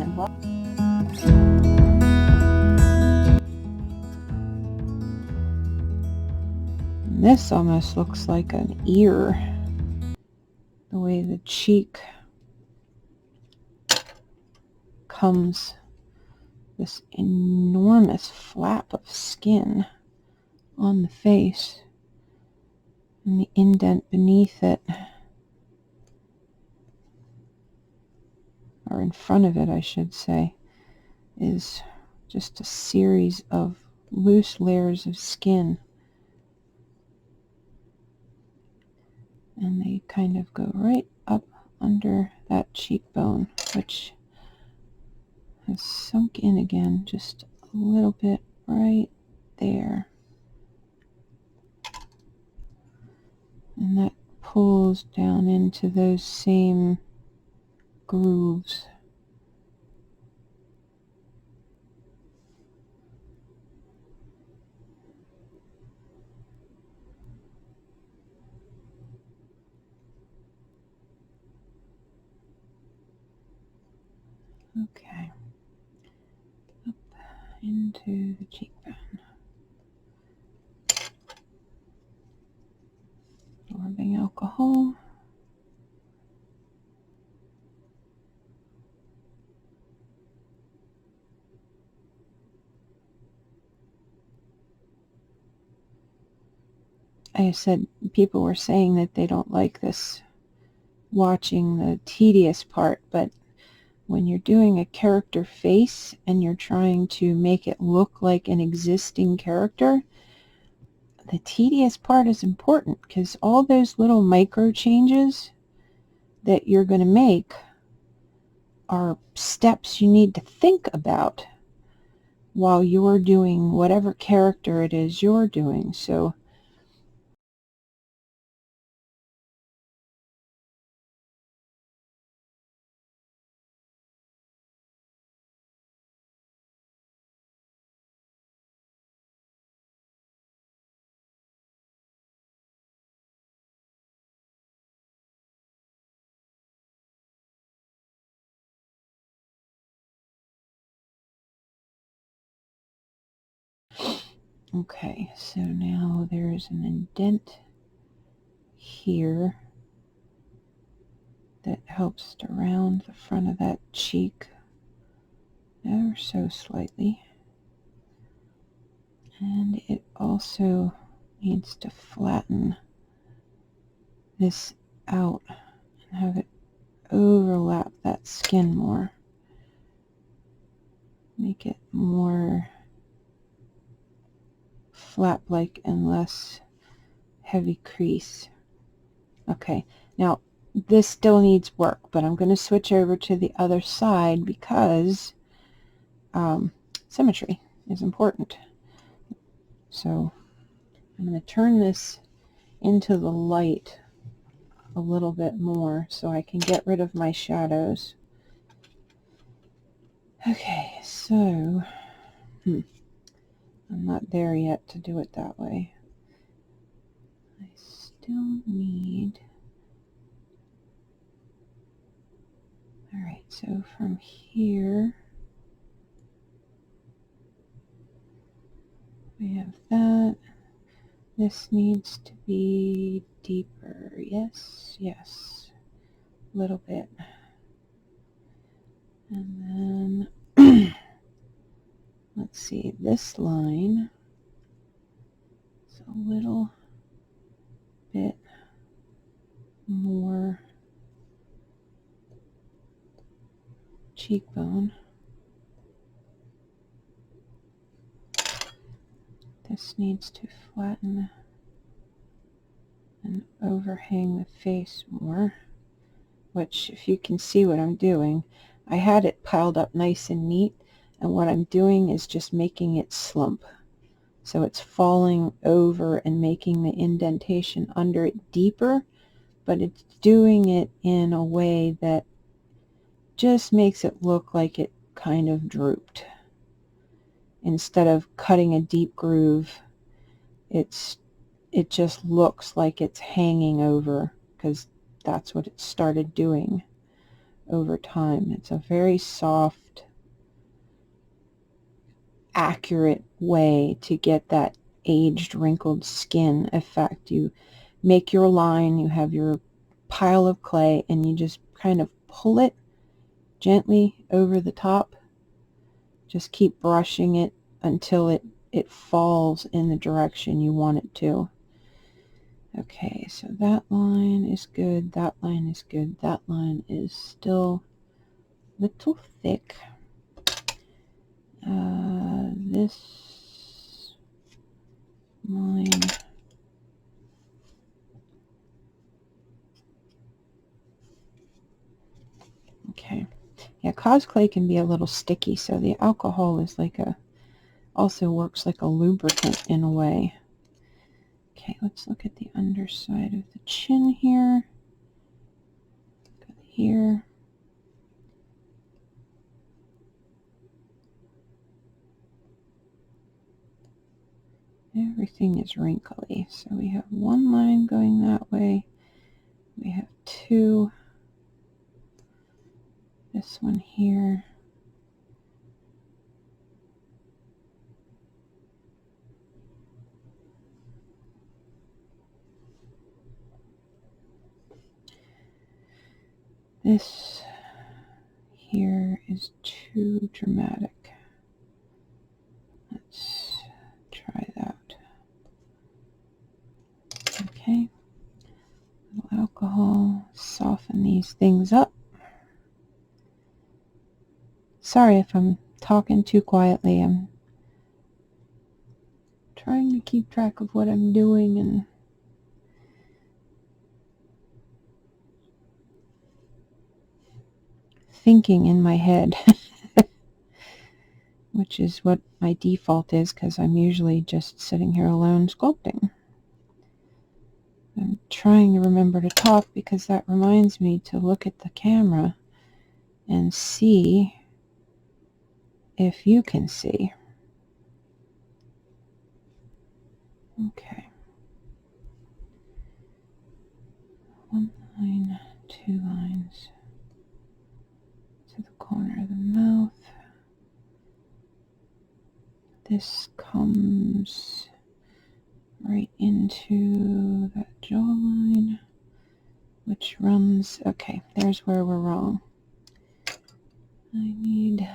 and welcome. This almost looks like an ear, the way the cheek comes, this enormous flap of skin on the face, and the indent beneath it, or in front of it I should say, is just a series of loose layers of skin, and they kind of go right up under that cheekbone, which has sunk in again just a little bit right there, and that pulls down into those same grooves. Okay, up into the cheekbone. Absorbing alcohol. I said people were saying that they don't like this, watching the tedious part, but when you're doing a character face and you're trying to make it look like an existing character, the tedious part is important, because all those little micro changes that you're going to make are steps you need to think about while you're doing whatever character it is you're doing. So okay, so now there's an indent here that helps to round the front of that cheek ever so slightly, and it also needs to flatten this out and have it overlap that skin more, make it more flap-like and less heavy crease. Okay, now this still needs work, but I'm going to switch over to the other side because symmetry is important. So I'm going to turn this into the light a little bit more so I can get rid of my shadows. Okay, so I'm not there yet to do it that way. I still need... Alright, so from here we have that. This needs to be deeper. Yes, yes. A little bit. And then let's see, this line is a little bit more cheekbone. This needs to flatten and overhang the face more, which, if you can see what I'm doing, I had it piled up nice and neat, and what I'm doing is just making it slump. So it's falling over and making the indentation under it deeper, but it's doing it in a way that just makes it look like it kind of drooped. Instead of cutting a deep groove, it just looks like it's hanging over, because that's what it started doing over time. It's a very soft accurate way to get that aged, wrinkled skin effect. You make your line, you have your pile of clay, and you just kind of pull it gently over the top. Just keep brushing it until it falls in the direction you want it to. Okay, so that line is good, that line is good, that line is still a little thick. This line, okay. Yeah, Cosclay can be a little sticky, so the alcohol is like also works like a lubricant in a way. Okay, let's look at the underside of the chin here. Go here. Everything is wrinkly. So we have one line going that way. We have two. This one here. This here is too dramatic. Let's try that. Okay. A little alcohol, soften these things up. Sorry if I'm talking too quietly. I'm trying to keep track of what I'm doing and thinking in my head, which is what my default is because I'm usually just sitting here alone sculpting. I'm trying to remember to talk because that reminds me to look at the camera and see if you can see. Okay. One line, two lines to the corner of the mouth. This comes right into that jawline, which runs, okay, there's where we're wrong. I need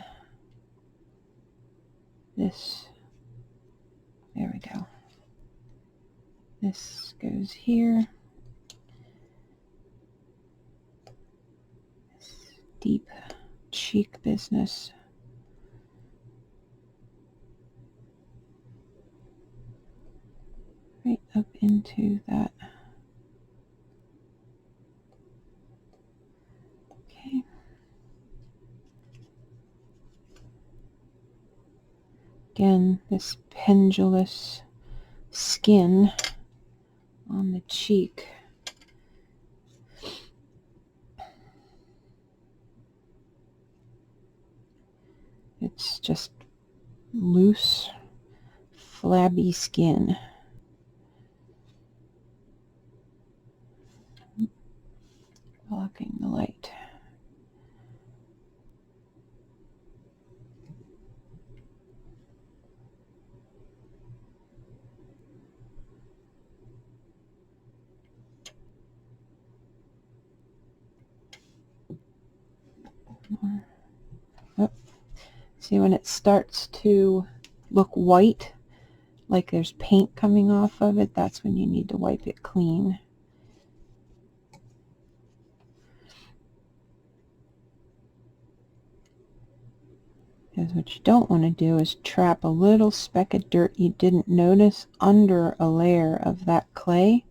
this, there we go. This goes here. This deep cheek business. Right up into that. Okay. Again, this pendulous skin on the cheek. It's just loose, flabby skin. Blocking the light. Oh. See, when it starts to look white, like there's paint coming off of it, that's when you need to wipe it clean. Because what you don't want to do is trap a little speck of dirt you didn't notice under a layer of that clay.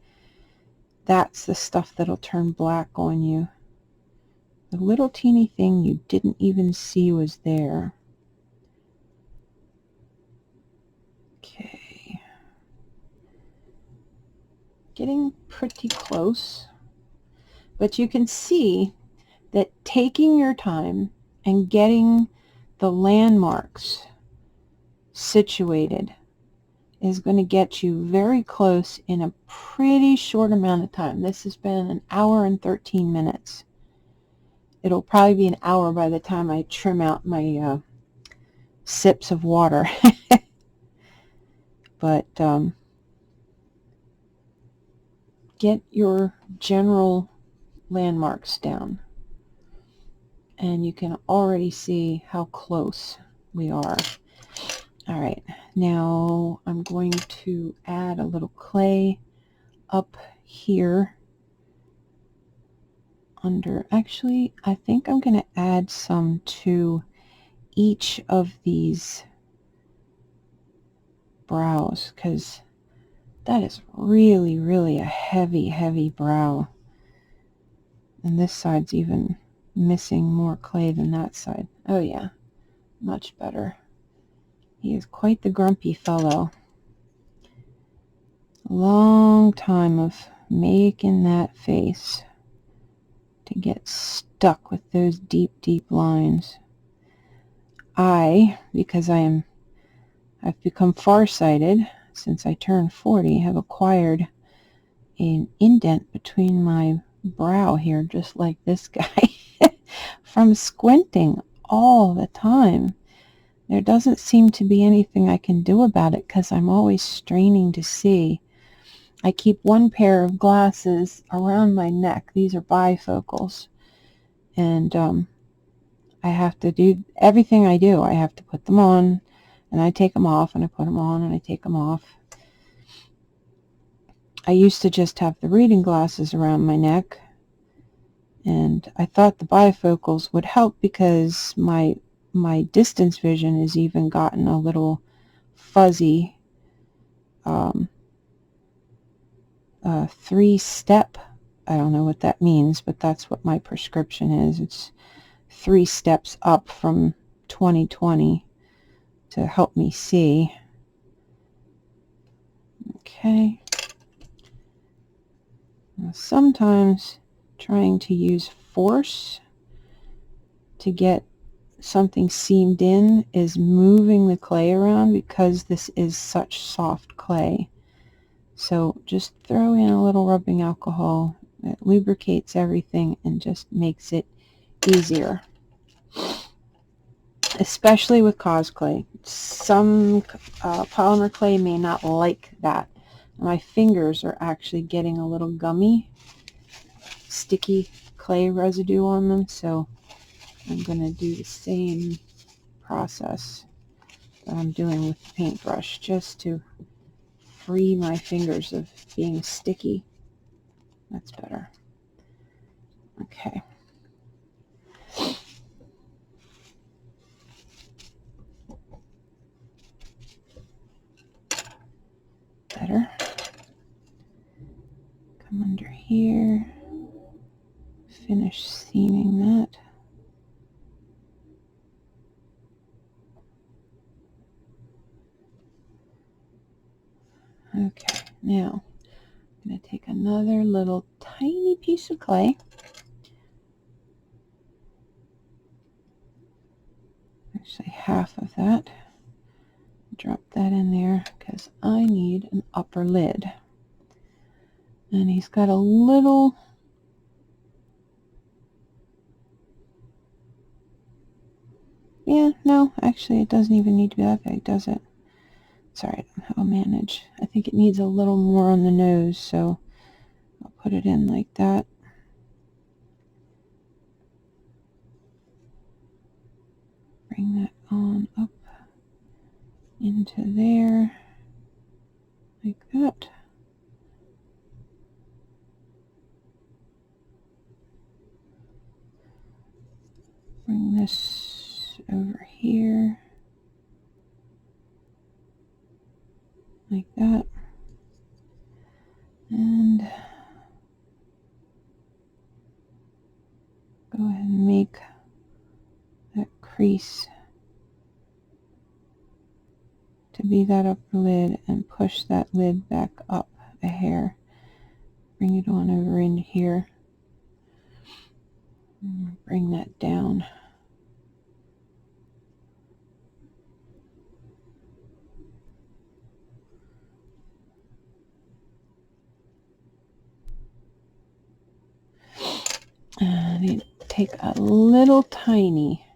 That's the stuff that'll turn black on you. The little teeny thing you didn't even see was there. Okay. Getting pretty close. But you can see that taking your time and getting the landmarks situated is going to get you very close in a pretty short amount of time. This has been an hour and 13 minutes. It'll probably be an hour by the time I trim out my sips of water. But get your general landmarks down, and you can already see how close we are. All right, now I'm going to add a little clay up here under, actually I think I'm going to add some to each of these brows, because that is really a heavy brow, and this side's even missing more clay than that side. Oh yeah, much better. He is quite the grumpy fellow. A long time of making that face to get stuck with those deep lines. Because I've become farsighted since I turned 40, have acquired an indent between my brow here, just like this guy, from squinting all the time. There doesn't seem to be anything I can do about it because I'm always straining to see. I keep one pair of glasses around my neck. These are bifocals. And I have to do everything I do. I have to put them on, and I take them off, and I put them on, and I take them off. I used to just have the reading glasses around my neck, and I thought the bifocals would help because my distance vision has even gotten a little fuzzy. 3-step, I don't know what that means, but that's what my prescription is. It's 3 steps up from 20/20 to help me see. Okay. Now, sometimes trying to use force to get something seamed in is moving the clay around because this is such soft clay. So just throw in a little rubbing alcohol. It lubricates everything and just makes it easier. Especially with Cosclay. Some polymer clay may not like that. My fingers are actually getting a little gummy, sticky clay residue on them, so I'm going to do the same process that I'm doing with the paintbrush, just to free my fingers of being sticky. That's better. Okay. Better. Come under here. Finish seaming that. Okay, now I'm going to take another little tiny piece of clay. Actually, half of that. Drop that in there because I need an upper lid. And he's got a little no, actually it doesn't even need to be that big, does it? Sorry, I'll manage. I think it needs a little more on the nose, so I'll put it in like that. Bring that on up into there, like that. Bring this over here, like that. And go ahead and make that crease to be that upper lid and push that lid back up a hair. Bring it on over in here. Bring that down. And you take a little tiny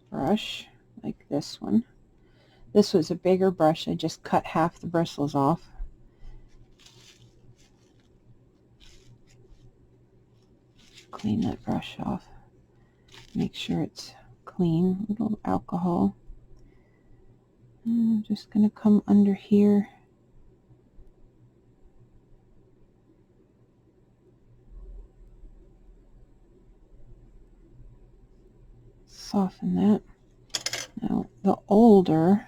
brush like this one This was a bigger brush. I just cut half the bristles off. Clean that brush off. Make sure it's clean. A little alcohol. And I'm just going to come under here. Soften that. Now, the older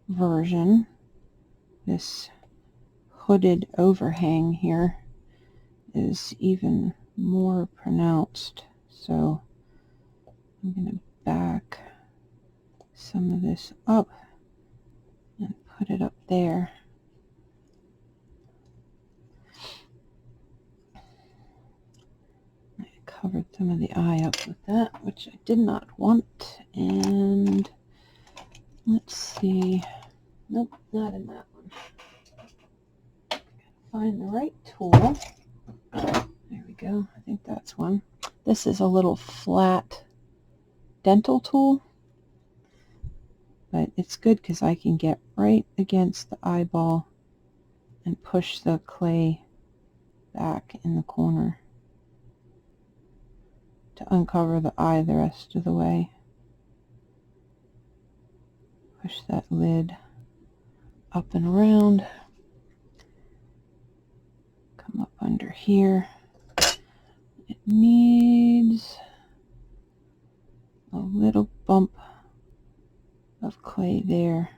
version, this hooded overhang here, is even more pronounced. So I'm going to back some of this up and put it up there. I covered some of the eye up with that, which I did not want. And let's see. Nope, not in that one. Find the right tool. There we go. I think that's one. This is a little flat dental tool, but it's good because I can get right against the eyeball and push the clay back in the corner to uncover the eye the rest of the way. Push that lid up and around. Come up under here. It needs a little bump of clay there,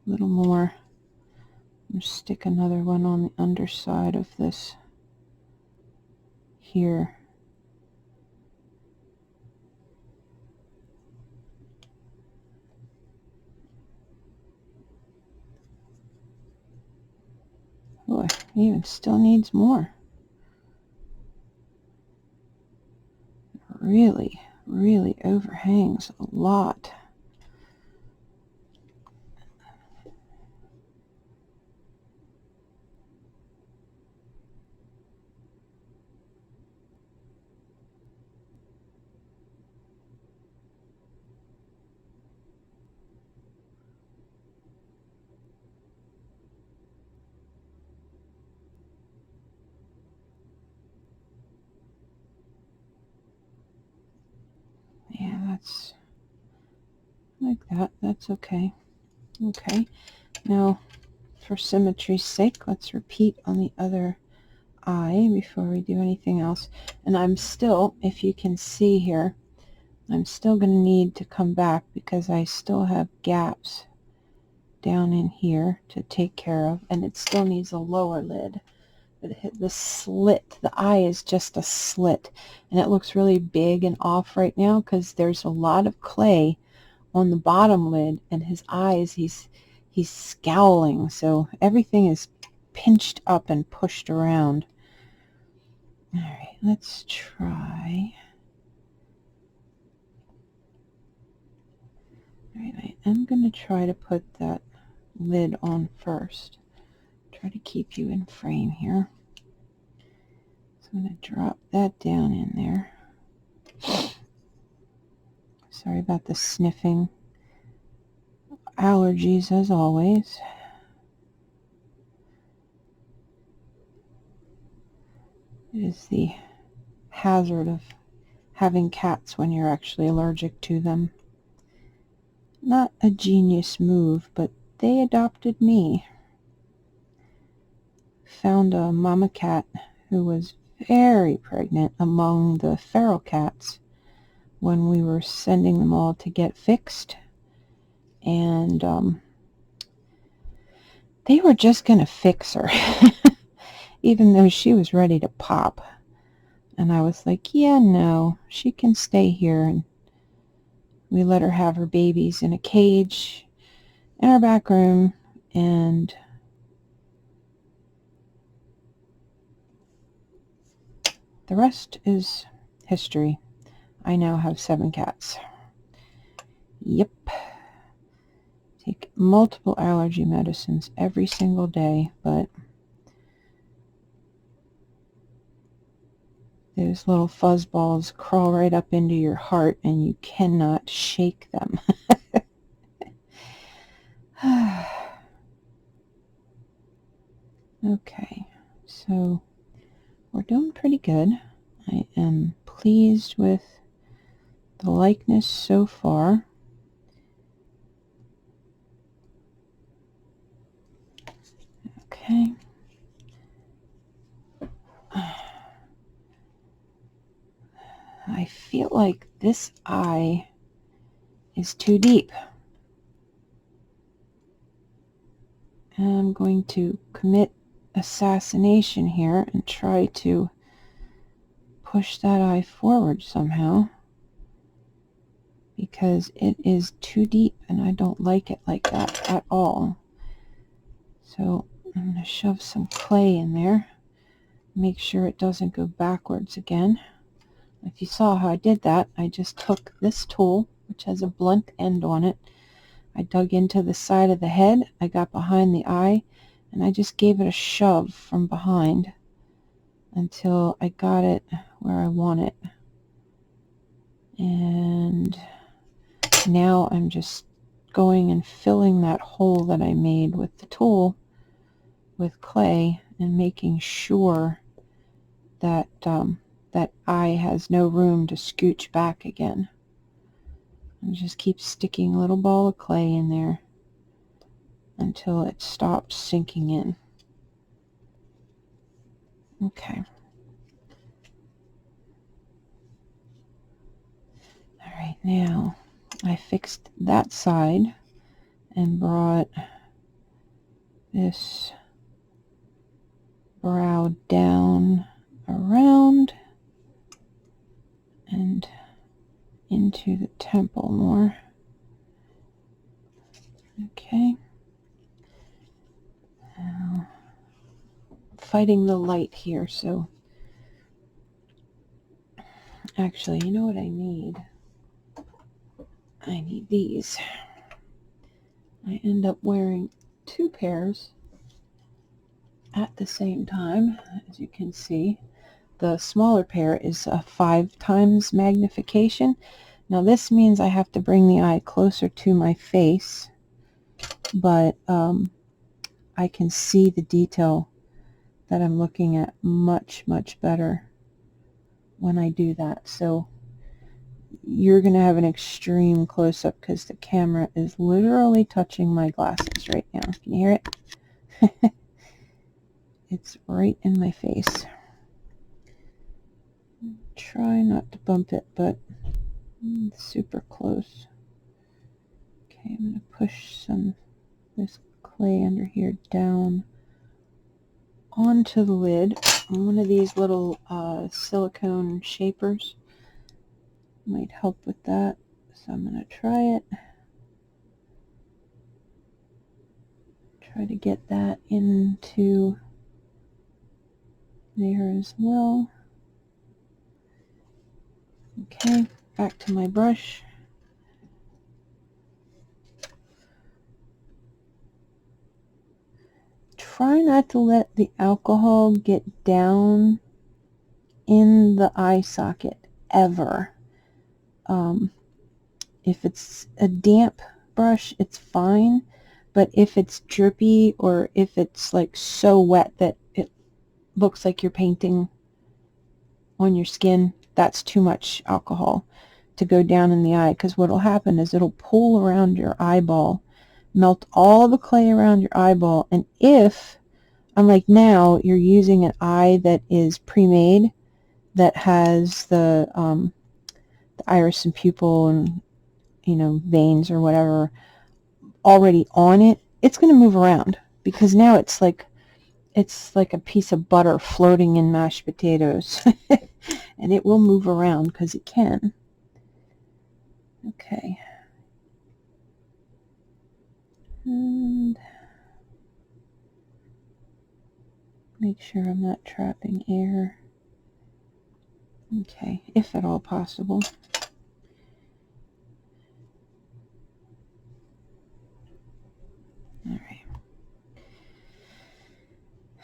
a little more. I'm stick another one on the underside of this here. Oh, it even still needs more. Really, really overhangs a lot. Yeah, that's like that. That's okay. Okay, now for symmetry's sake, let's repeat on the other eye before we do anything else. And I'm still, if you can see here, I'm still going to need to come back because I still have gaps down in here to take care of, and it still needs a lower lid. The slit, the eye is just a slit, and it looks really big and off right now because there's a lot of clay on the bottom lid, and his eyes, he's scowling, so everything is pinched up and pushed around. All right, let's try. All right, I am going to try to put that lid on first. Try to keep you in frame here. So I'm going to drop that down in there. Sorry about the sniffing. Allergies as always. It is the hazard of having cats when you're actually allergic to them. Not a genius move, but they adopted me. Found a mama cat who was very pregnant among the feral cats when we were sending them all to get fixed, and they were just going to fix her even though she was ready to pop, and I was like, yeah, no, she can stay here. And we let her have her babies in a cage in our back room, and the rest is history. I now have 7 cats. Yep. Take multiple allergy medicines every single day, but those little fuzzballs crawl right up into your heart and you cannot shake them. Okay, so we're doing pretty good. I am pleased with the likeness so far. Okay. I feel like this eye is too deep. I'm going to commit assassination here and try to push that eye forward somehow, because it is too deep and I don't like it like that at all. So I'm going to shove some clay in there, make sure it doesn't go backwards again. If you saw how I did that, I just took this tool, which has a blunt end on it. I dug into the side of the head, I got behind the eye, and I just gave it a shove from behind until I got it where I want it. And now I'm just going and filling that hole that I made with the tool with clay and making sure that that eye has no room to scooch back again. And just keep sticking a little ball of clay in there until it stops sinking in. Okay. Alright, now I fixed that side and brought this brow down around and into the temple more. Okay. Now, fighting the light here, so actually, you know what I need? I need these. I end up wearing two pairs at the same time, as you can see. The smaller pair is a 5 times magnification. Now this means I have to bring the eye closer to my face, but I can see the detail that I'm looking at much, much better when I do that. So you're going to have an extreme close-up because the camera is literally touching my glasses right now. Can you hear it? It's right in my face. Try not to bump it, but it's super close. Okay, I'm going to push some this clay under here down onto the lid. One of these little silicone shapers might help with that, so I'm going to try it. Try to get that into there as well. Okay, back to my brush. Try not to let the alcohol get down in the eye socket ever. If it's a damp brush, it's fine, but if it's drippy or if it's like so wet that it looks like you're painting on your skin, that's too much alcohol to go down in the eye, because what will happen is it'll pull around your eyeball, melt all the clay around your eyeball, and if, unlike now, you're using an eye that is pre-made, that has the iris and pupil and veins or whatever already on it, it's going to move around, because now it's like a piece of butter floating in mashed potatoes. And it will move around because it can. Okay. And make sure I'm not trapping air. Okay, if at all possible. Alright.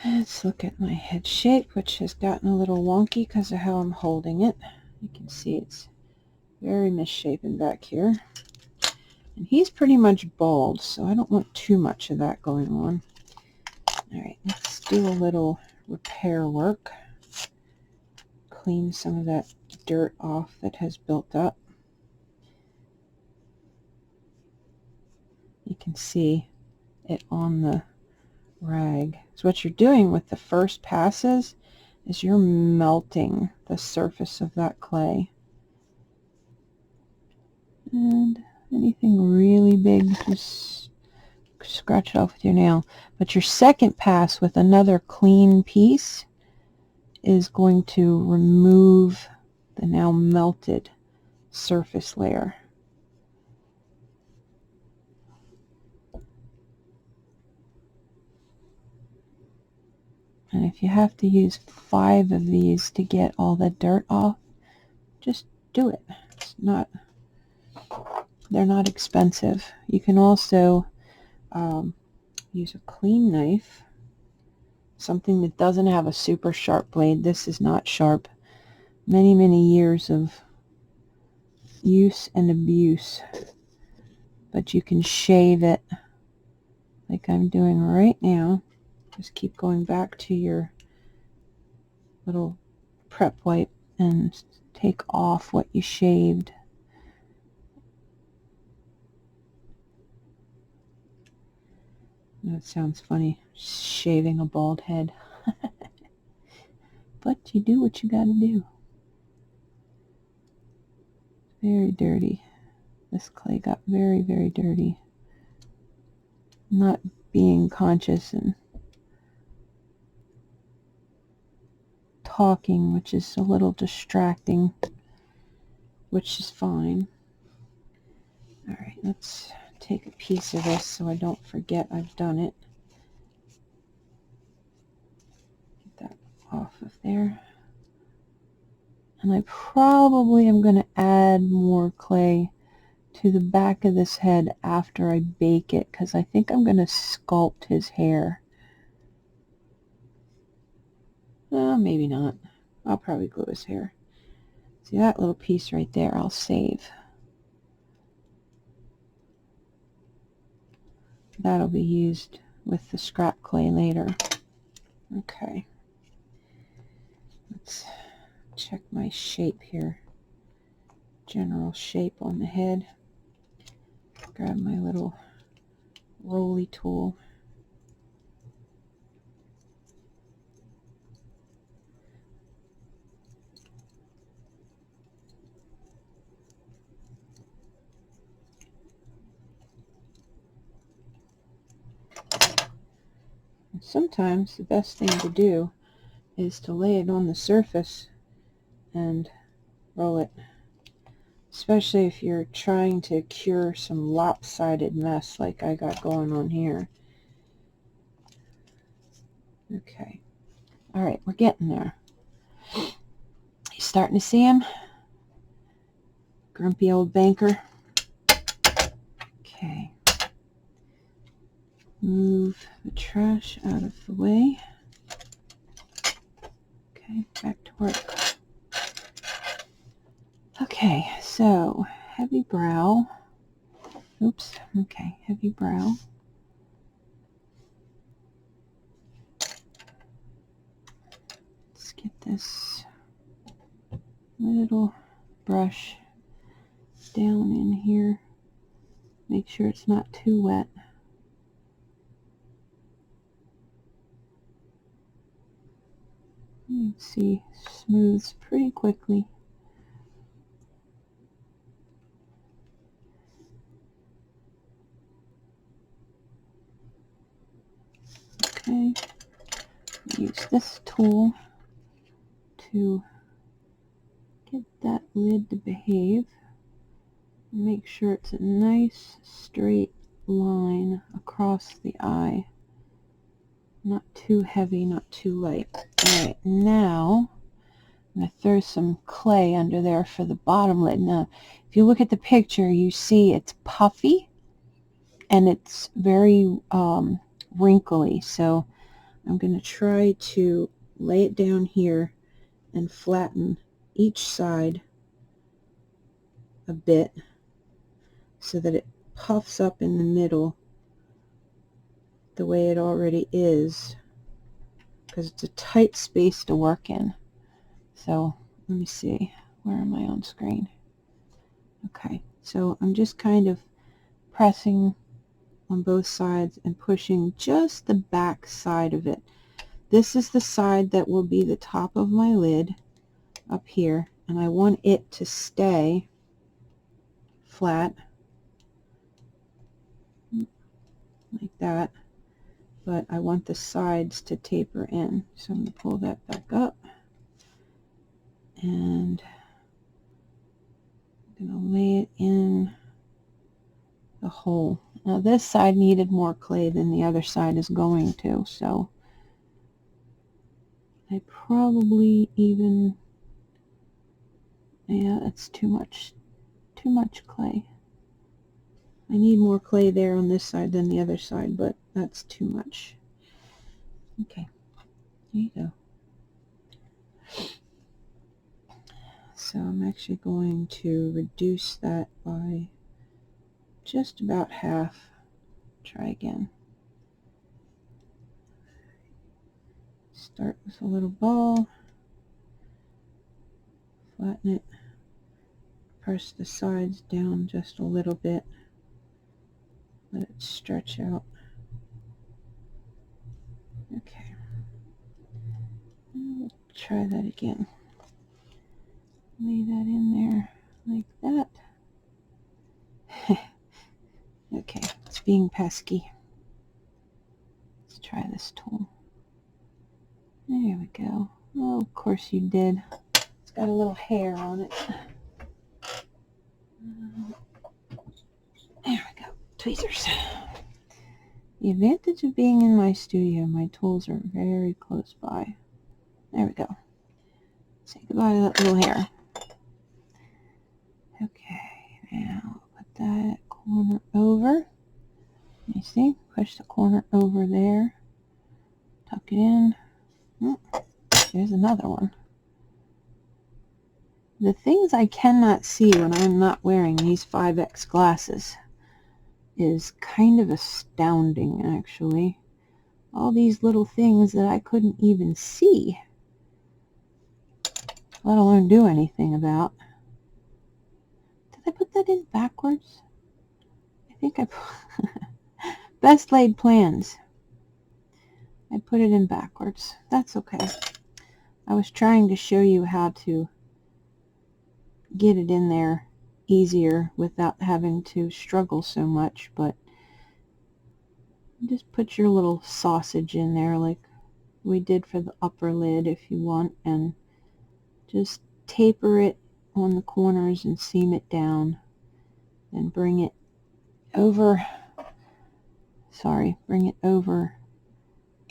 Let's look at my head shape, which has gotten a little wonky because of how I'm holding it. You can see it's very misshapen back here. And he's pretty much bald, so I don't want too much of that going on. All right, let's do a little repair work. Clean some of that dirt off that has built up. You can see it on the rag. So what you're doing with the first passes is you're melting the surface of that clay. And anything really big, just scratch it off with your nail. But your second pass with another clean piece is going to remove the now melted surface layer. And if you have to use 5 of these to get all the dirt off, just do it. They're not expensive. You can also use a clean knife, something that doesn't have a super sharp blade. This is not sharp. Many, many years of use and abuse. But you can shave it like I'm doing right now. Just keep going back to your little prep wipe and take off what you shaved. That sounds funny, shaving a bald head. But you do what you gotta do. Very dirty. This clay got very, very dirty. Not being conscious and talking, which is a little distracting, which is fine. All right, let's take a piece of this so I don't forget I've done it. Get that off of there. And I probably am going to add more clay to the back of this head after I bake it, because I think I'm going to sculpt his hair. Maybe not. I'll probably glue his hair. See that little piece right there, I'll save. That'll be used with the scrap clay later. Okay. Let's check my shape here. General shape on the head. Grab my little rolly tool. Sometimes the best thing to do is to lay it on the surface and roll it, especially if you're trying to cure some lopsided mess like I got going on here. Okay. All right, we're getting there. You starting to see him? Grumpy old banker. Okay. Move the trash out of the way. Okay, back to work. Okay, so heavy brow. Oops, okay, heavy brow. Let's get this little brush down in here. Make sure it's not too wet. You can see smooths pretty quickly. Okay, use this tool to get that lid to behave. Make sure it's a nice straight line across the eye. Not too heavy, not too light. Alright, now I'm going to throw some clay under there for the bottom lid. Now, if you look at the picture, you see it's puffy and it's very wrinkly. So I'm going to try to lay it down here and flatten each side a bit so that it puffs up in the middle the way it already is, because it's a tight space to work in. So let me see, where am I on screen? Okay, so I'm just kind of pressing on both sides and pushing just the back side of it. This is the side that will be the top of my lid up here, and I want it to stay flat like that, but I want the sides to taper in. So I'm going to pull that back up, and I'm going to lay it in the hole. Now this side needed more clay than the other side is going to, so I probably even, yeah, that's too much clay. I need more clay there on this side than the other side, but that's too much. Okay, there you go. So I'm actually going to reduce that by just about half. Try again. Start with a little ball, flatten it, press the sides down just a little bit, let it stretch out. Okay, we'll try that again. Lay that in there like that. Okay, it's being pesky. Let's try this tool. There we go. Oh, of course you did. It's got a little hair on it. There we go. Tweezers. The advantage of being in my studio, my tools are very close by. There we go. Say goodbye to that little hair. Okay, now put that corner over. You see? Push the corner over there. Tuck it in. Oh, there's another one. The things I cannot see when I'm not wearing these 5X glasses is kind of astounding, actually. All these little things that I couldn't even see, let alone do anything about. Did I put that in backwards? I think I put best laid plans. I put it in backwards. That's okay. I was trying to show you how to get it in there easier without having to struggle so much, but just put your little sausage in there like we did for the upper lid if you want, and just taper it on the corners and seam it down, and bring it over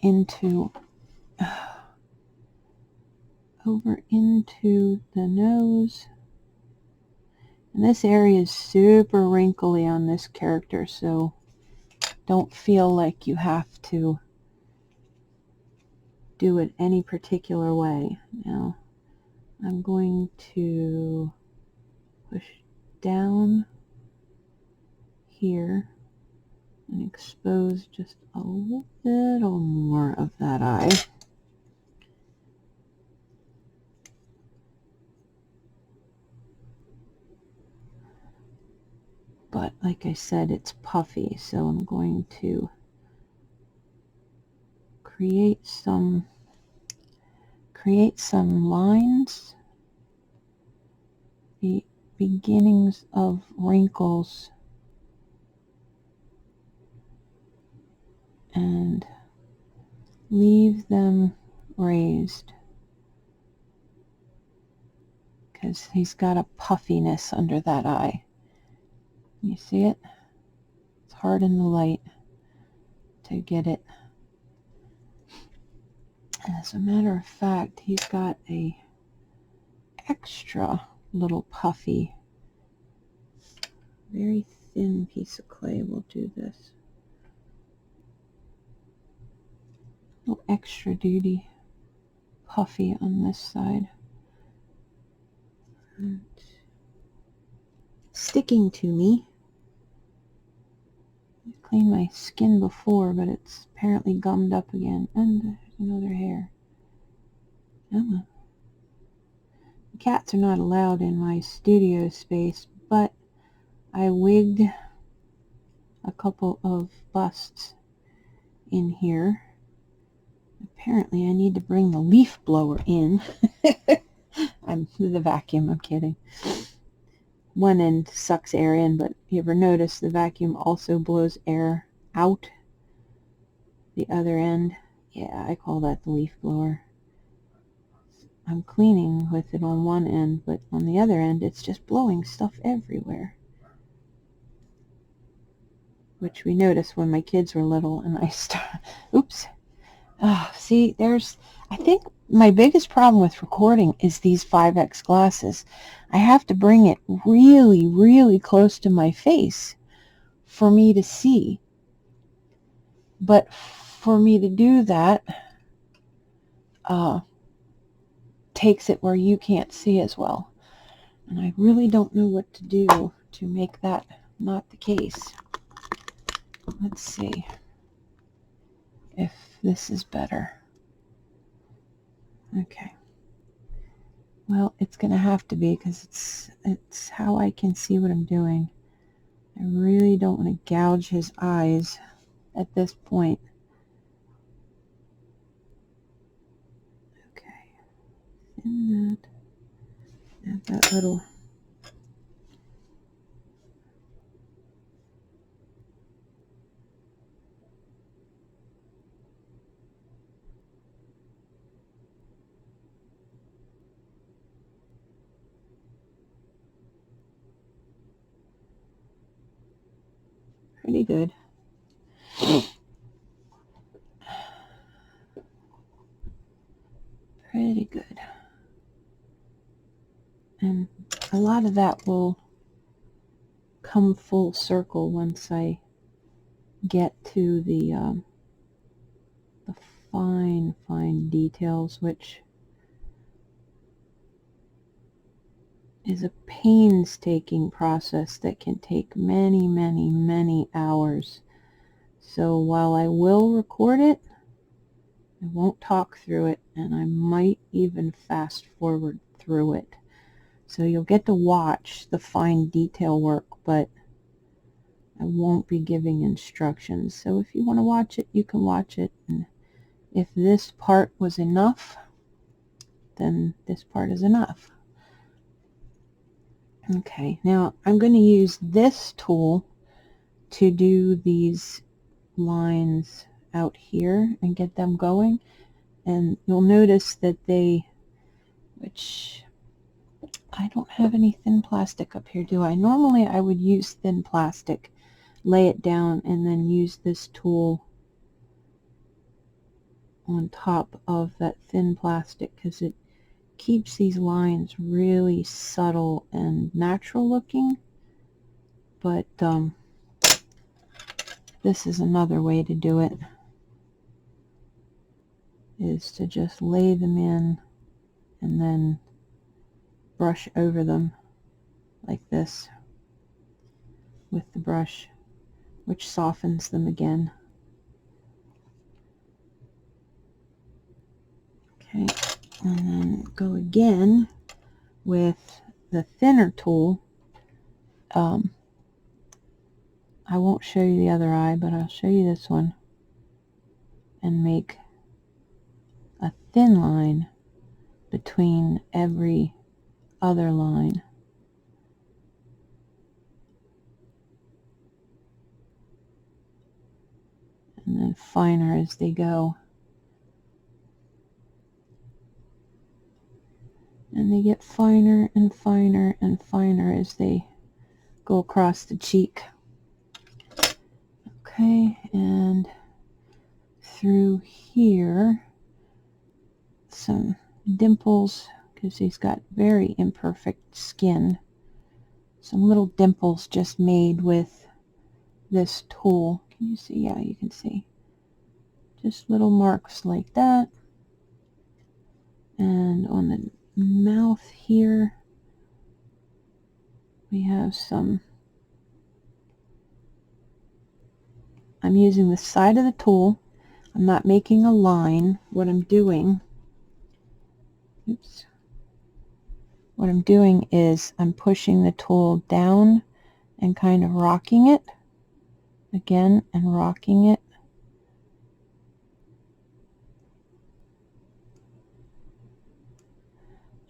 into the nose. And this area is super wrinkly on this character, so don't feel like you have to do it any particular way. Now I'm going to push down here and expose just a little more of that eye. But like I said, it's puffy, so I'm going to create some lines, the beginnings of wrinkles, and leave them raised, because he's got a puffiness under that eye. You see it? It's hard in the light to get it. As a matter of fact, he's got a extra little puffy, very thin piece of clay will do this. Little extra duty puffy on this side. And sticking to me I cleaned my skin before, but it's apparently gummed up again. And there's another hair. Oh. The cats are not allowed in my studio space, but I wigged a couple of busts in here. Apparently I need to bring the leaf blower in. The vacuum, I'm kidding. One end sucks air in, but you ever notice the vacuum also blows air out the other end? Yeah, I call that the leaf blower. I'm cleaning with it on one end, but on the other end it's just blowing stuff everywhere. Which we noticed when my kids were little and I oops. See, I think my biggest problem with recording is these 5X glasses. I have to bring it really, really close to my face for me to see. But for me to do that, takes it where you can't see as well. And I really don't know what to do to make that not the case. Let's see if this is better. Okay. Well, it's going to have to be because it's how I can see what I'm doing. I really don't want to gouge his eyes at this point. Okay. Thin that. Add that little. Pretty good. Pretty good. And a lot of that will come full circle once I get to the fine details, which is a painstaking process that can take many hours. So while I will record it, I won't talk through it, and I might even fast forward through it. So you'll get to watch the fine detail work, but I won't be giving instructions. So if you want to watch it, you can watch it. And if this part was enough, then this part is enough. Okay, now I'm going to use this tool to do these lines out here and get them going. And you'll notice that which I don't have any thin plastic up here, do I? Normally I would use thin plastic, lay it down, and then use this tool on top of that thin plastic because it keeps these lines really subtle and natural looking. But this is another way to do it, is to just lay them in and then brush over them like this with the brush, which softens them again. Okay, and then go again with the thinner tool. I won't show you the other eye, but I'll show you this one, and make a thin line between every other line. And then finer as they go. And they get finer and finer and finer as they go across the cheek. Okay, and through here, some dimples, because he's got very imperfect skin. Some little dimples just made with this tool. Can you see? Yeah, you can see. Just little marks like that. And on the mouth here, we have some I'm using the side of the tool. I'm not making a line. What I'm doing, oops, what I'm doing is I'm pushing the tool down and kind of rocking it again and rocking it.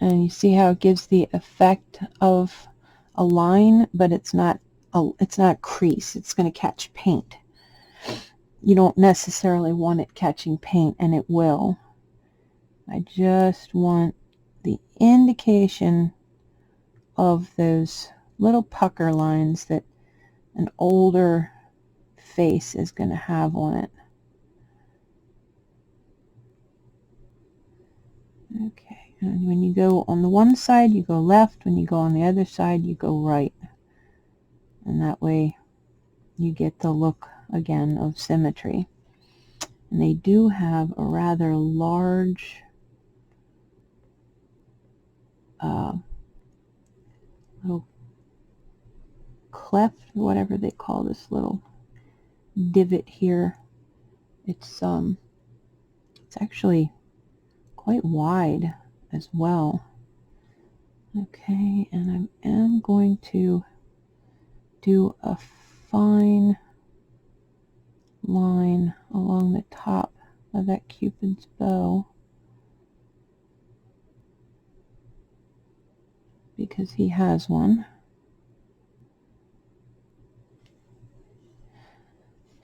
And you see how it gives the effect of a line, but it's not a crease. It's going to catch paint. You don't necessarily want it catching paint, and it will. I just want the indication of those little pucker lines that an older face is going to have on it. Okay. And when you go on the one side, you go left. When you go on the other side, you go right. And that way you get the look again of symmetry. And they do have a rather large little cleft, whatever they call this little divot here. It's actually quite wide as well. Okay, and I am going to do a fine line along the top of that Cupid's bow because he has one.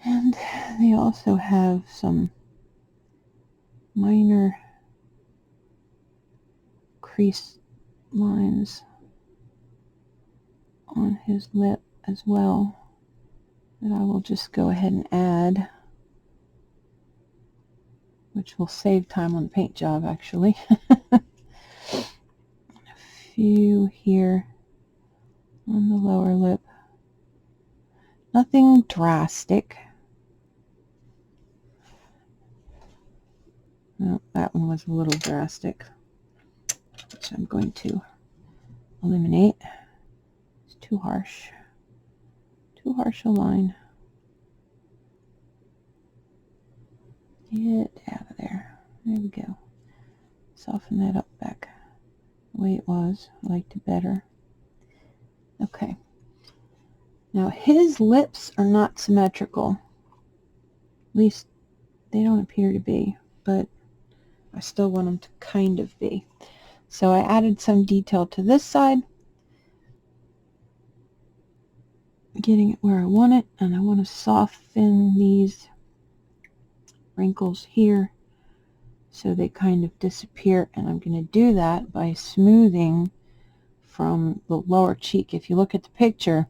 And they also have some minor crease lines on his lip as well that I will just go ahead and add, which will save time on the paint job actually. A few here on the lower lip. Nothing drastic. No, that one was a little drastic, which I'm going to eliminate. It's too harsh. Too harsh a line. Get out of there. There we go. Soften that up back the way it was. I liked it better. Okay. Now his lips are not symmetrical. At least they don't appear to be, but I still want them to kind of be. So I added some detail to this side, getting it where I want it, and I want to soften these wrinkles here so they kind of disappear, and I'm going to do that by smoothing from the lower cheek. If you look at the picture,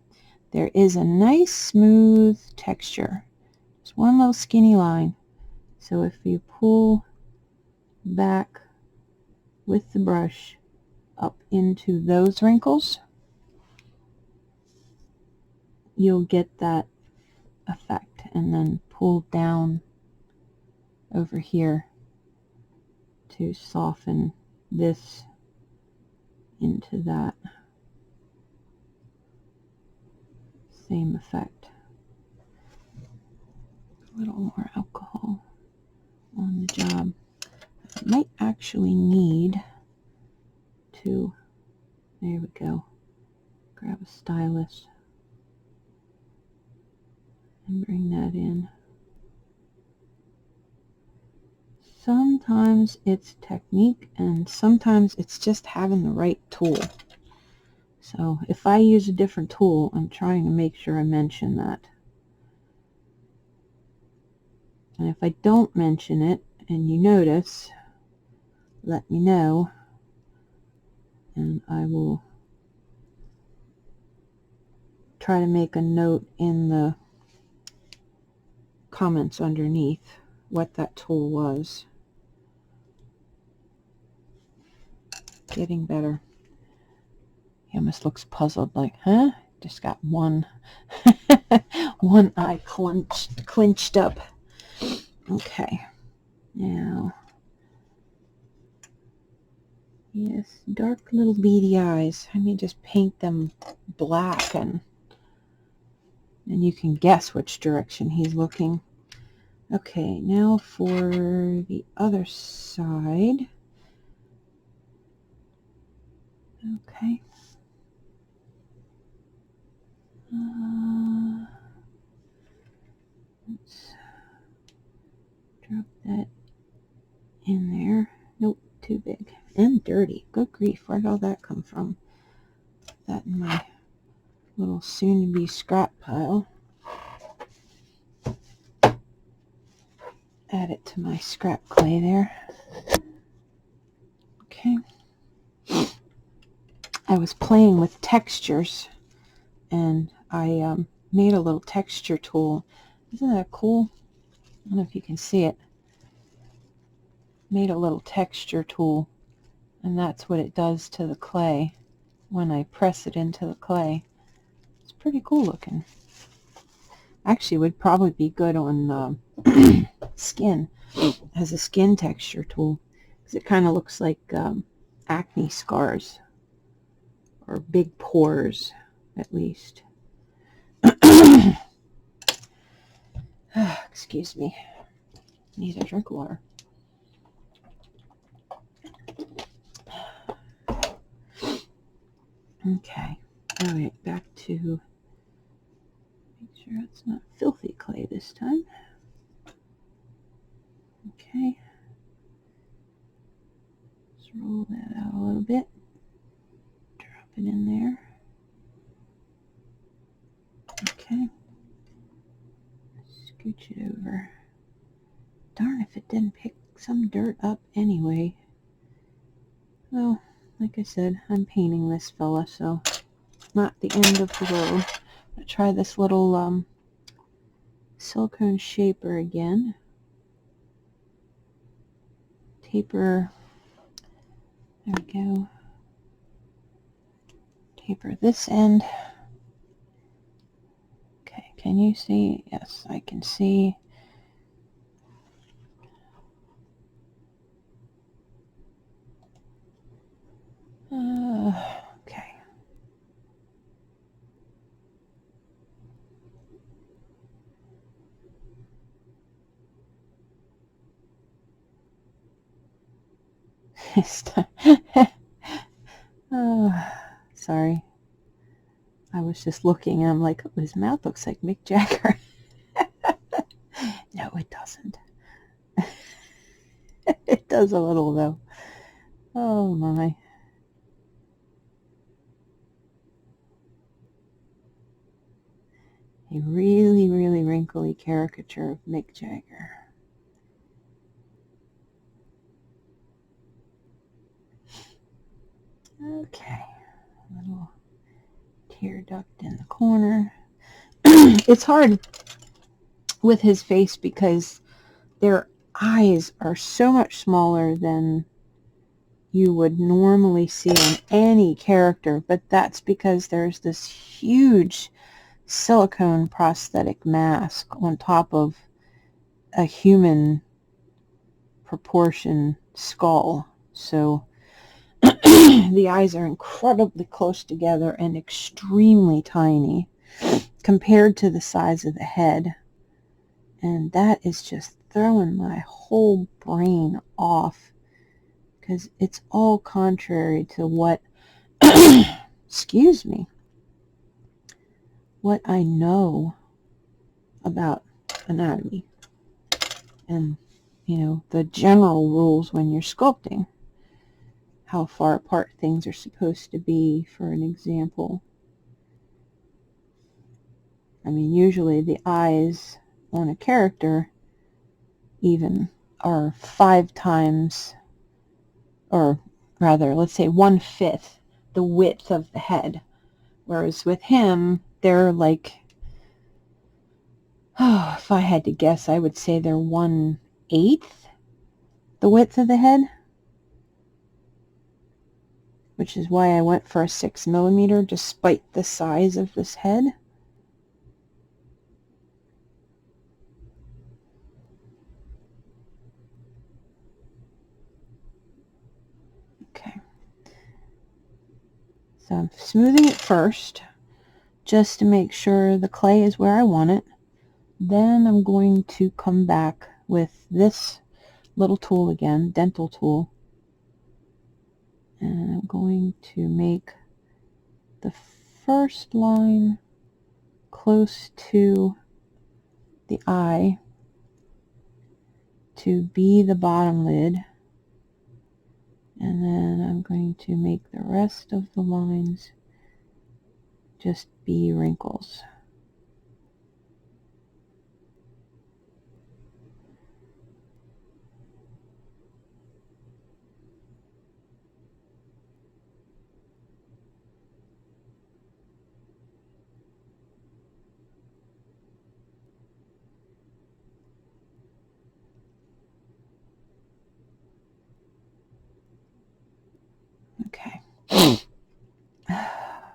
there is a nice smooth texture. Just one little skinny line. So if you pull back with the brush up into those wrinkles, you'll get that effect, and then pull down over here to soften this into that same effect. A little more alcohol on the job. I might actually need to, there we go, grab a stylus and bring that in. Sometimes it's technique and sometimes it's just having the right tool. So if I use a different tool, I'm trying to make sure I mention that. And if I don't mention it and you notice, let me know and I will try to make a note in the comments underneath what that tool was. Getting better. He almost looks puzzled, like, huh? Just got one one eye clenched up. Okay. Now, yes, dark little beady eyes. I may just paint them black and And you can guess which direction he's looking. Okay, now for the other side. Okay. Let's drop that in there. Nope, too big. And dirty. Good grief, where did all that come from? That in my little soon-to-be scrap pile. Add it to my scrap clay there. Okay. I was playing with textures, and I made a little texture tool. Isn't that cool? I don't know if you can see it. Made a little texture tool, and that's what it does to the clay when I press it into the clay. It's pretty cool looking. Actually would probably be good on skin, as a skin texture tool, because it kind of looks like acne scars, or big pores at least. Excuse me, need a drink of water. Okay, all right, back to, make sure it's not filthy clay this time. Okay, let's roll that out a little bit, drop it in there. Okay, scooch it over. Darn if it didn't pick some dirt up anyway. Well, like I said, I'm painting this fella, so not the end of the road. I'm going to try this little silicone shaper again. Taper, there we go. Taper this end. Okay, can you see? Yes, I can see. Okay. Sorry. I was just looking and I'm like, oh, his mouth looks like Mick Jagger. No, it doesn't. It does a little though. Oh my. A really, really wrinkly caricature of Mick Jagger. Okay, a little tear duct in the corner. It's hard with his face because their eyes are so much smaller than you would normally see on any character, but that's because there's this huge silicone prosthetic mask on top of a human proportion skull. So the eyes are incredibly close together and extremely tiny compared to the size of the head. And that is just throwing my whole brain off, because it's all contrary to what, excuse me, what I know about anatomy and, you know, the general rules when you're sculpting. How far apart things are supposed to be, for an example. I mean, usually the eyes on a character even are 5 times, or rather, let's say 1/5 the width of the head. Whereas with him, they're like, oh, if I had to guess, I would say they're 1/8 the width of the head. Which is why I went for a 6mm despite the size of this head. Okay. So I'm smoothing it first just to make sure the clay is where I want it. Then I'm going to come back with this little tool again, dental tool, and I'm going to make the first line close to the eye to be the bottom lid, and then I'm going to make the rest of the lines just be wrinkles. Okay.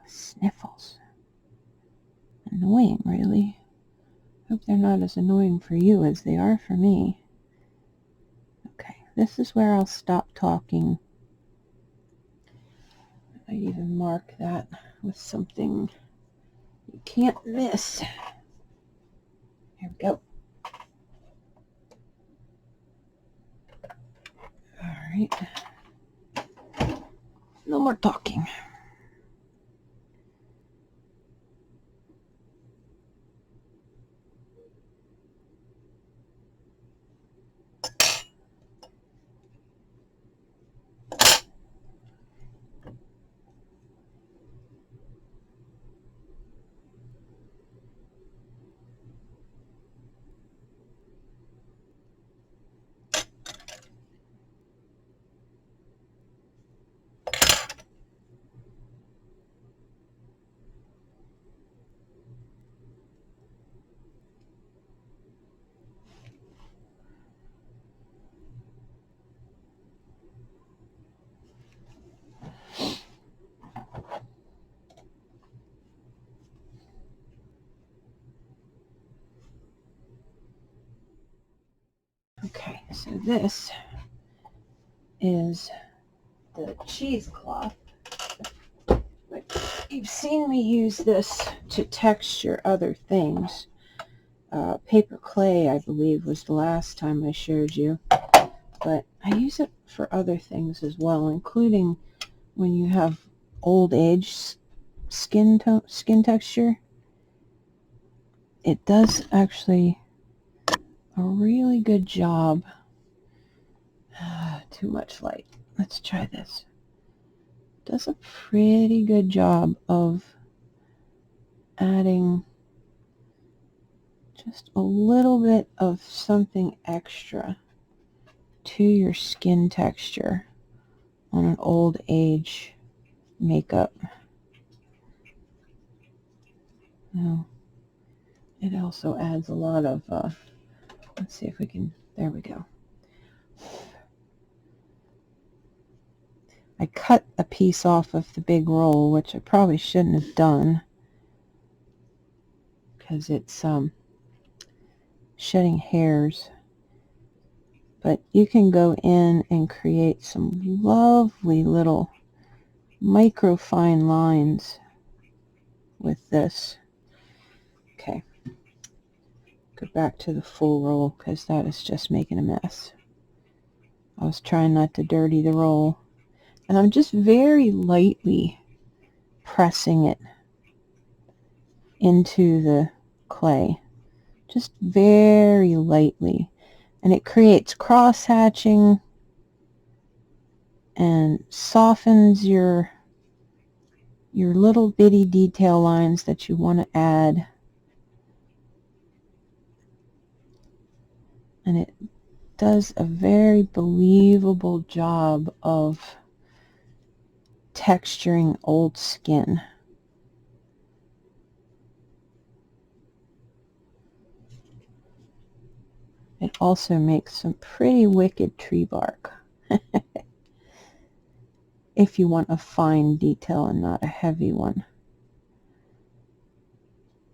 Sniffles. Annoying, really. Hope they're not as annoying for you as they are for me. Okay, this is where I'll stop talking. I even mark that with something you can't miss. Here we go. All right. No more talking. Okay, so this is the cheesecloth. You've seen me use this to texture other things. Paper clay, I believe, was the last time I showed you. But I use it for other things as well, including when you have old age skin texture. It does actually a really good job. Too much light. Let's try this. Does a pretty good job of adding just a little bit of something extra to your skin texture on an old age makeup. Now, it also adds a lot of, let's see if we can, there we go. I cut a piece off of the big roll, which I probably shouldn't have done because it's shedding hairs. But you can go in and create some lovely little microfine lines with this. Okay, go back to the full roll because that is just making a mess. I was trying not to dirty the roll, and I'm just very lightly pressing it into the clay, just very lightly, and it creates cross hatching and softens your little bitty detail lines that you want to add. And it does a very believable job of texturing old skin. It also makes some pretty wicked tree bark. If you want a fine detail and not a heavy one.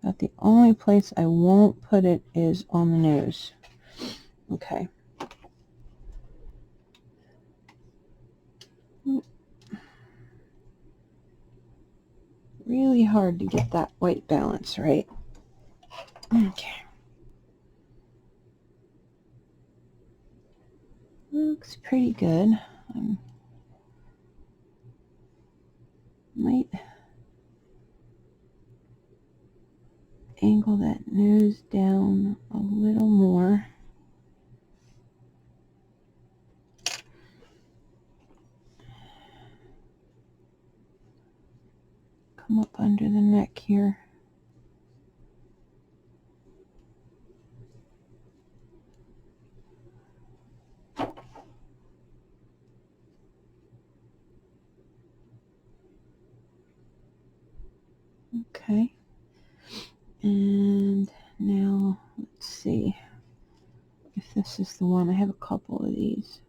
But the only place I won't put it is on the nose. Okay. really hard to get that white balance right. Okay. Looks pretty good. Might angle that nose down a little more. Come up under the neck here. Okay. And now let's see if this is the one. I have a couple of these.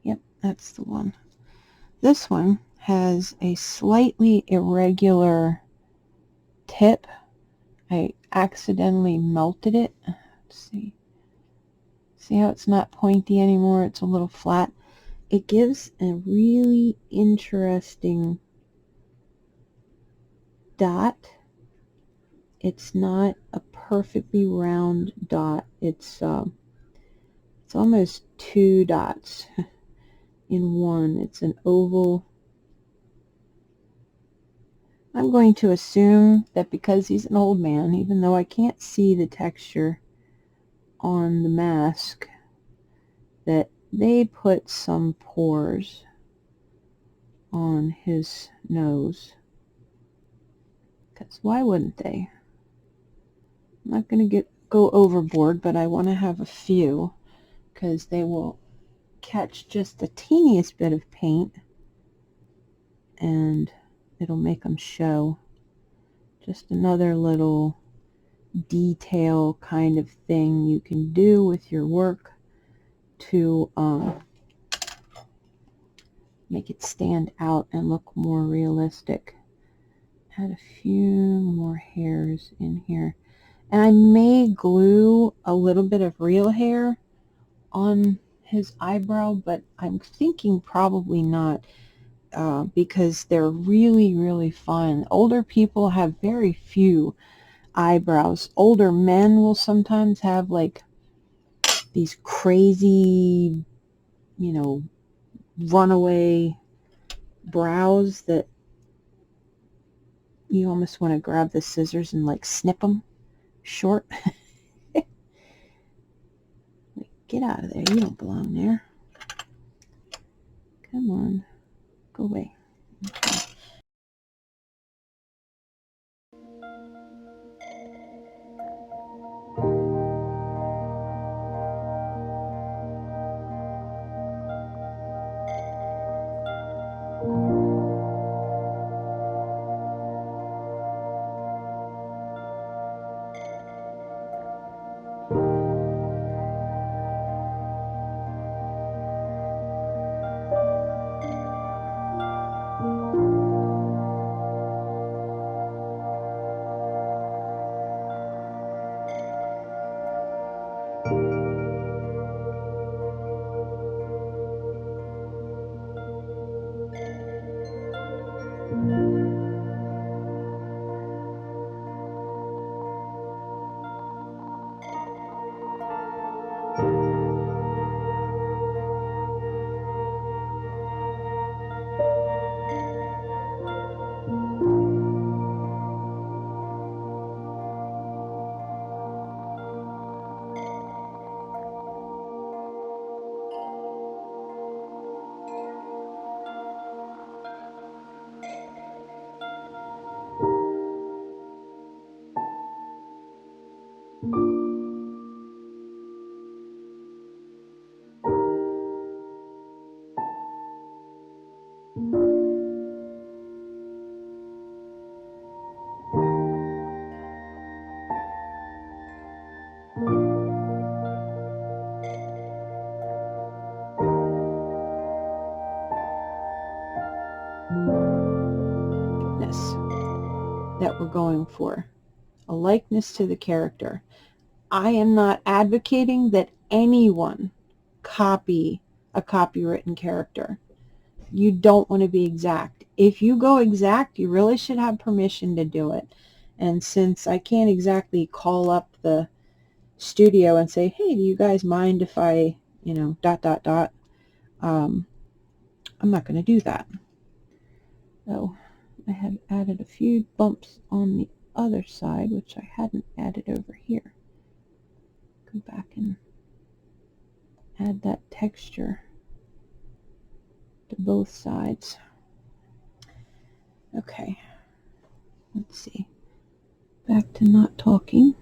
Yep, that's the one. This one has a slightly irregular tip. I accidentally melted it. Let's see. See how it's not pointy anymore? It's a little flat. It gives a really interesting dot. It's not a perfectly round dot. It's almost two dots in one. It's an oval. I'm going to assume that because he's an old man, even though I can't see the texture on the mask, that they put some pores on his nose. Because why wouldn't they? I'm not going to go overboard, but I want to have a few because they will catch just the teeniest bit of paint and it'll make them show. Just another little detail kind of thing you can do with your work to make it stand out and look more realistic. Add a few more hairs in here. And I may glue a little bit of real hair on his eyebrow, but I'm thinking probably not because they're really, really fun. Older people have very few eyebrows. Older men will sometimes have like these crazy, you know, runaway brows that you almost want to grab the scissors and like snip them short. Get out of there. You don't belong there. Come on. Go away. Okay. That we're going for, a likeness to the character. I am not advocating that anyone copy a copywritten character. You don't want to be exact. if you go exact, you really should have permission to do it. And since I can't exactly call up the studio and say, hey, do you guys mind if I, you know, ... I'm not going to do that. Oh, I have added a few bumps on the other side, which I hadn't added over here. Go back and add that texture to both sides. Okay, let's see. Back to not talking.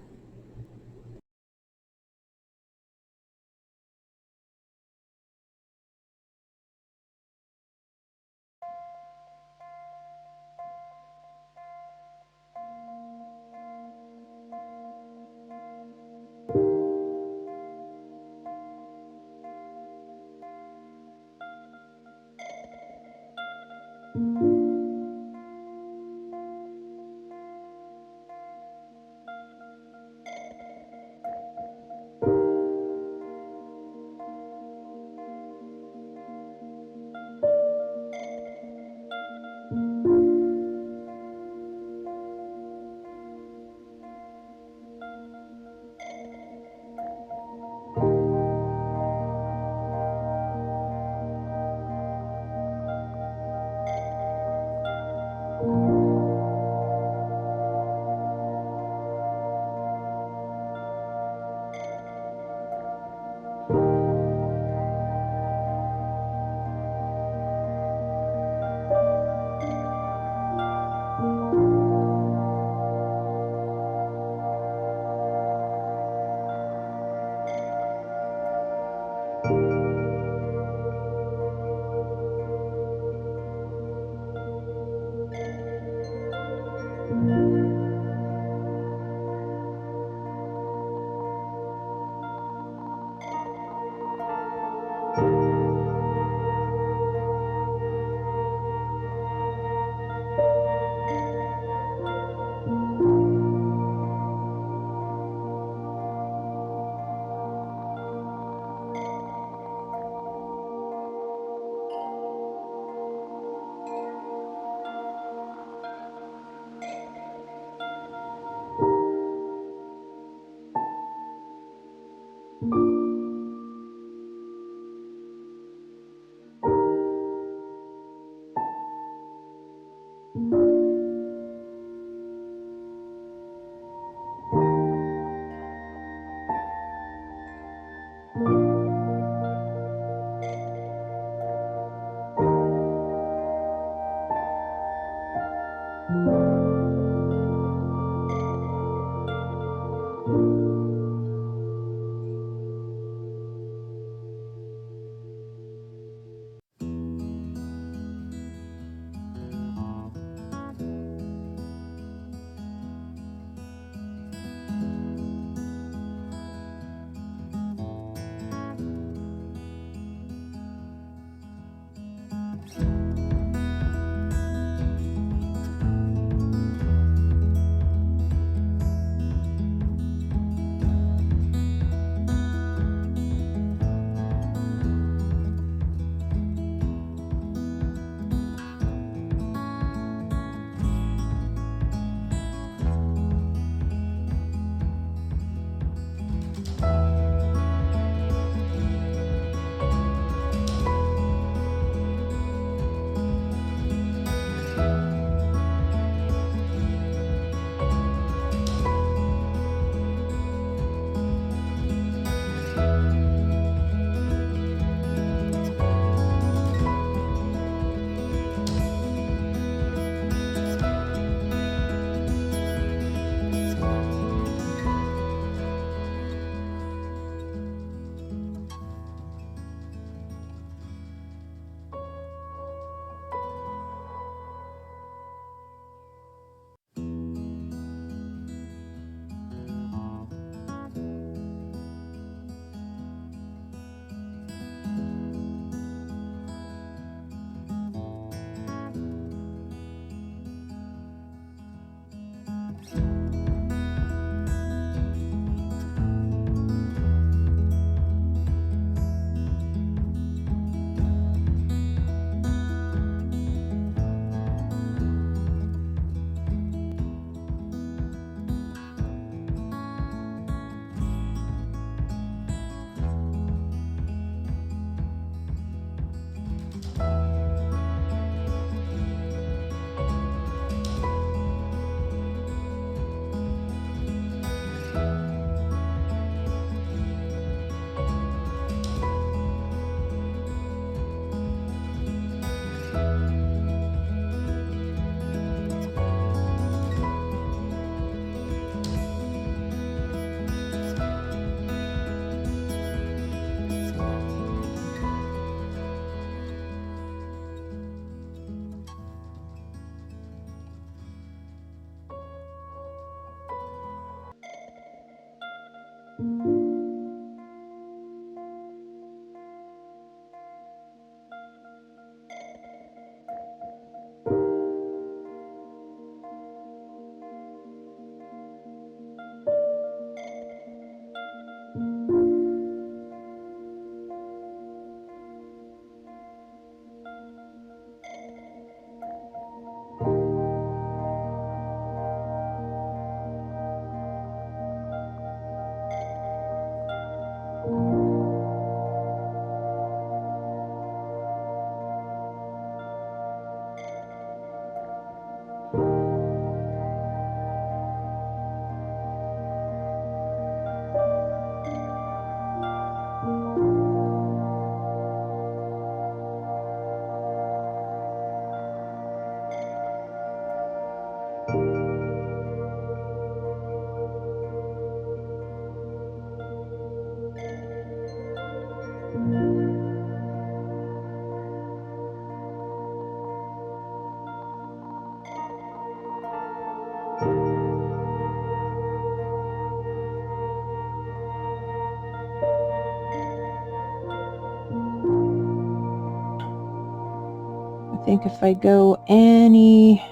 think if I go any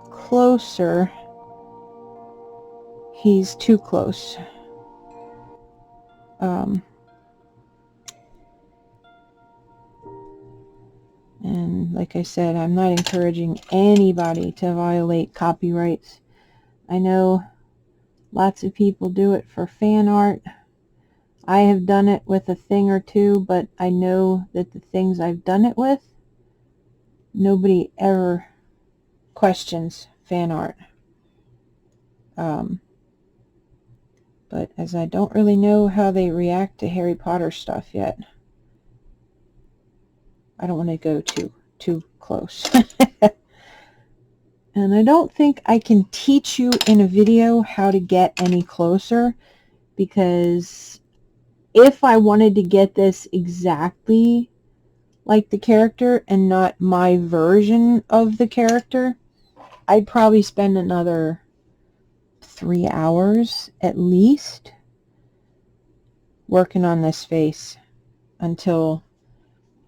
closer, he's too close. And like I said, I'm not encouraging anybody to violate copyrights. I know lots of people do it for fan art. I have done it with a thing or two, but I know that the things I've done it with, nobody ever questions fan art. But as I don't really know how they react to Harry Potter stuff yet, I don't want to go too close. And I don't think I can teach you in a video how to get any closer, because if I wanted to get this exactly like the character and not my version of the character, I'd probably spend another 3 hours at least working on this face until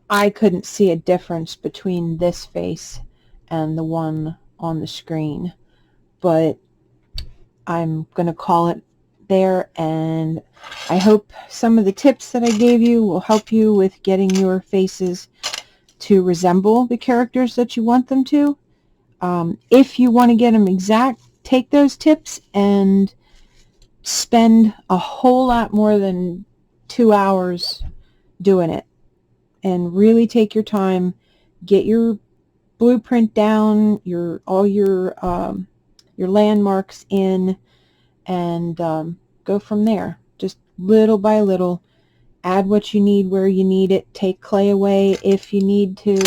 I couldn't see a difference between this face and the one on the screen. But I'm going to call it there, and I hope some of the tips that I gave you will help you with getting your faces to resemble the characters that you want them to. If you want to get them exact, take those tips and spend a whole lot more than 2 hours doing it, and really take your time, get your blueprint down, all your landmarks in, and go from there. Just little by little, add what you need where you need it, take clay away if you need to,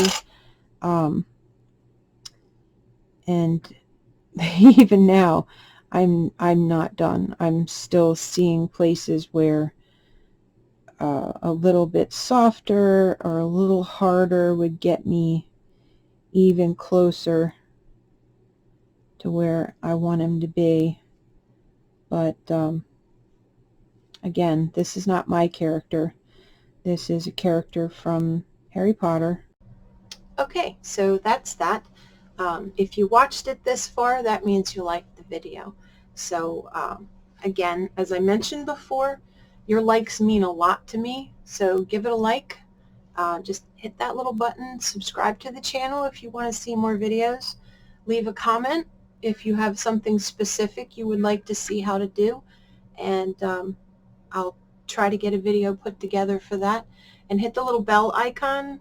and even now I'm not done. I'm still seeing places where a little bit softer or a little harder would get me even closer to where I want him to be. But again, this is not my character. This is a character from Harry Potter. Okay, so that's that. If you watched it this far, that means you liked the video. So again, as I mentioned before, your likes mean a lot to me, so give it a like. Just hit that little button, subscribe to the channel if you want to see more videos. Leave a comment if you have something specific you would like to see how to do, and I'll try to get a video put together for that. And hit the little bell icon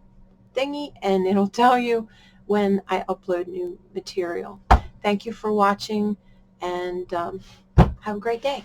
thingy and it'll tell you when I upload new material. Thank you for watching, and have a great day.